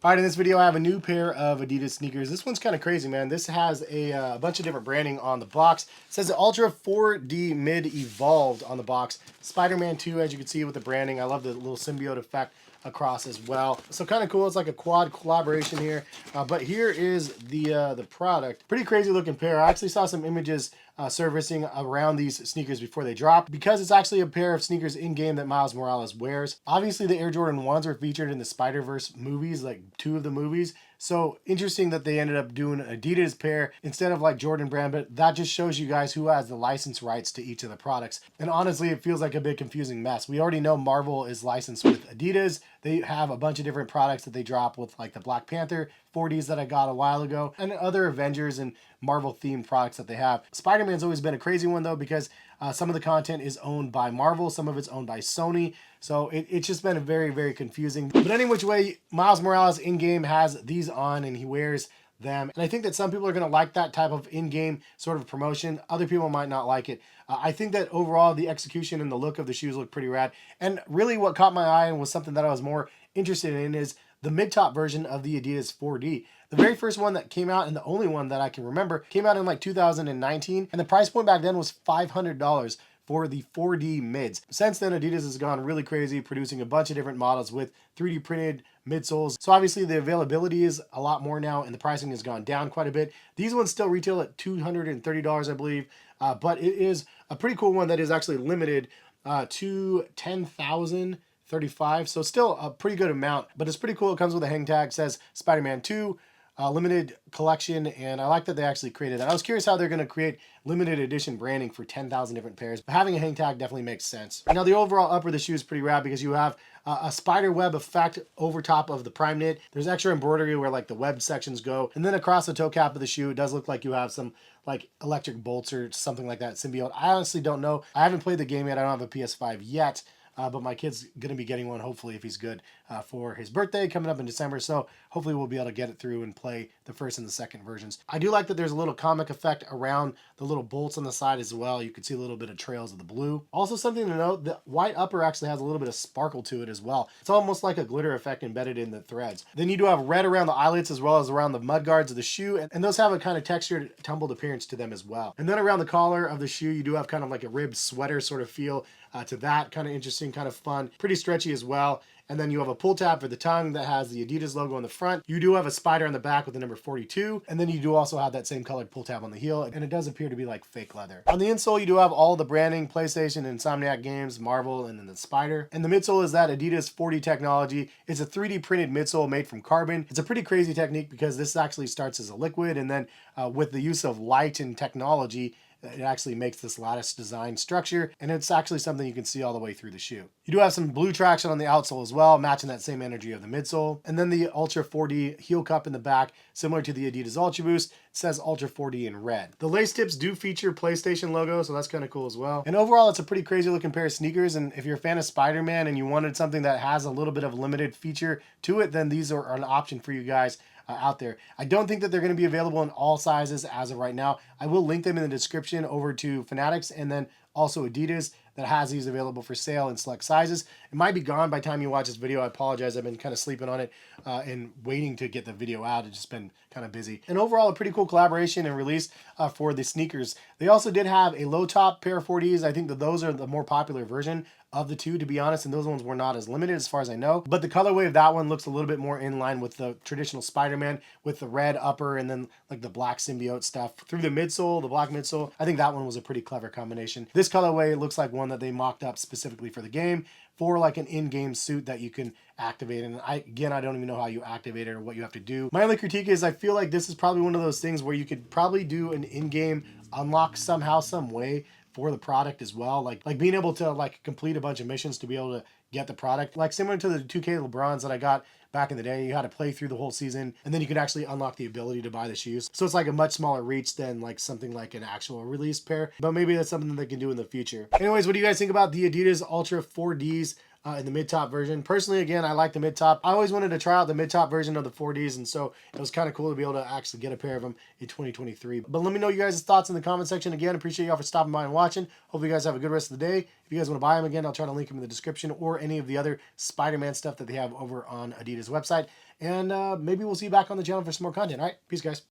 All right, in this video, I have a new pair of Adidas sneakers. This one's kind of crazy, man. This has a bunch of different branding on the box. It says Ultra 4D Mid Evolved on the box. Spider-Man 2, as you can see with the branding. I love the little symbiote effect across as well. So kind of cool. It's like a quad collaboration here. But here is the product. Pretty crazy looking pair. I actually saw some images surfacing around these sneakers before they dropped, because it's actually a pair of sneakers in game that Miles Morales wears. Obviously, the Air Jordan 1s were featured in the Spider-Verse movies, like 2 of the movies. So interesting that they ended up doing an Adidas pair instead of like Jordan brand, but that just shows you guys who has the license rights to each of the products. And honestly, it feels like a big confusing mess. We already know Marvel is licensed with Adidas. They have a bunch of different products that they drop with, like the Black Panther 40s that I got a while ago, and other Avengers and Marvel themed products that they have. Spider-Man's always been a crazy one though, because some of the content is owned by Marvel, some of it's owned by Sony. So it's just been a very, very confusing. But any which way, Miles Morales in-game has these on and he wears them. And I think that some people are going to like that type of in-game sort of promotion. Other people might not like it. I think that overall the execution and the look of the shoes look pretty rad. And really what caught my eye and was something that I was more interested in is the mid-top version of the Adidas 4D. The very first one that came out, and the only one that I can remember, came out in like 2019, and the price point back then was $500 for the 4D mids. Since then, Adidas has gone really crazy, producing a bunch of different models with 3D printed midsoles. So obviously the availability is a lot more now, and the pricing has gone down quite a bit. These ones still retail at $230, I believe, but it is a pretty cool one that is actually limited to 10,035. So still a pretty good amount, but it's pretty cool. It comes with a hang tag, says Spider-Man 2. Limited collection, and I like that they actually created that. I was curious how they're going to create limited edition branding for 10,000 different pairs, but having a hang tag definitely makes sense. Now the overall upper of the shoe is pretty rad because you have a spider web effect over top of the prime knit. There's extra embroidery where like the webbed sections go, and then across the toe cap of the shoe, it does look like you have some like electric bolts or something like that symbiote. I honestly don't know. I haven't played the game yet. I don't have a PS5 yet. But my kid's going to be getting one, hopefully, if he's good, for his birthday coming up in December. So hopefully we'll be able to get it through and play the first and the second versions. I do like that there's a little comic effect around the little bolts on the side as well. You can see a little bit of trails of the blue. Also something to note, the white upper actually has a little bit of sparkle to it as well. It's almost like a glitter effect embedded in the threads. Then you do have red around the eyelets as well as around the mud guards of the shoe. And those have a kind of textured, tumbled appearance to them as well. And then around the collar of the shoe, you do have kind of like a ribbed sweater sort of feel to that. Kind of interesting, kind of fun, pretty stretchy as well. And then you have a pull tab for the tongue that has the Adidas logo on the front. You do have a spider on the back with the number 42. And then you do also have that same colored pull tab on the heel. And it does appear to be like fake leather. On the insole, you do have all the branding, PlayStation, Insomniac Games, Marvel, and then the spider. And the midsole is that Adidas 4D technology. It's a 3D printed midsole made from carbon. It's a pretty crazy technique because this actually starts as a liquid. And then with the use of light and technology, it actually makes this lattice design structure, and it's actually something you can see all the way through the shoe. You do have some blue traction on the outsole as well, matching that same energy of the midsole. And then the Ultra 4D heel cup in the back, similar to the Adidas Ultra Boost, it says Ultra 4D in red. The lace tips do feature PlayStation logo, so that's kind of cool as well. And overall, it's a pretty crazy looking pair of sneakers, and if you're a fan of Spider-Man and you wanted something that has a little bit of limited feature to it, then these are an option for you guys out there. I don't think that they're going to be available in all sizes as of right now. I will link them in the description over to Fanatics and then also Adidas that has these available for sale in select sizes. It might be gone by the time you watch this video. I apologize. I've been kind of sleeping on it and waiting to get the video out. It's just been kind of busy. And overall, a pretty cool collaboration and release for the sneakers. They also did have a low top pair of 4Ds. I think that those are the more popular version of the two, to be honest, and those ones were not as limited as far as I know. But the colorway of that one looks a little bit more in line with the traditional Spider-Man with the red upper and then like the black symbiote stuff through the midsole, the black midsole. I think that one was a pretty clever combination. This colorway looks like one that they mocked up specifically for the game, for like an in-game suit that you can activate. And I don't even know how you activate it or what you have to do. My only critique is I feel like this is probably one of those things where you could probably do an in-game unlock somehow, some way for the product as well. Like being able to like complete a bunch of missions to be able to get the product. Like similar to the 2K LeBrons that I got back in the day, you had to play through the whole season and then you could actually unlock the ability to buy the shoes. So it's like a much smaller reach than like something like an actual release pair, but maybe that's something that they can do in the future. Anyways, what do you guys think about the Adidas Ultra 4Ds in the mid-top version. Personally, again, I like the mid-top. I always wanted to try out the mid-top version of the 4Ds, and so it was kind of cool to be able to actually get a pair of them in 2023. But let me know you guys' thoughts in the comment section. Again, appreciate y'all for stopping by and watching. Hope you guys have a good rest of the day. If you guys want to buy them, again, I'll try to link them in the description, or any of the other Spider-Man stuff that they have over on Adidas website. And maybe we'll see you back on the channel for some more content. All right, peace, guys.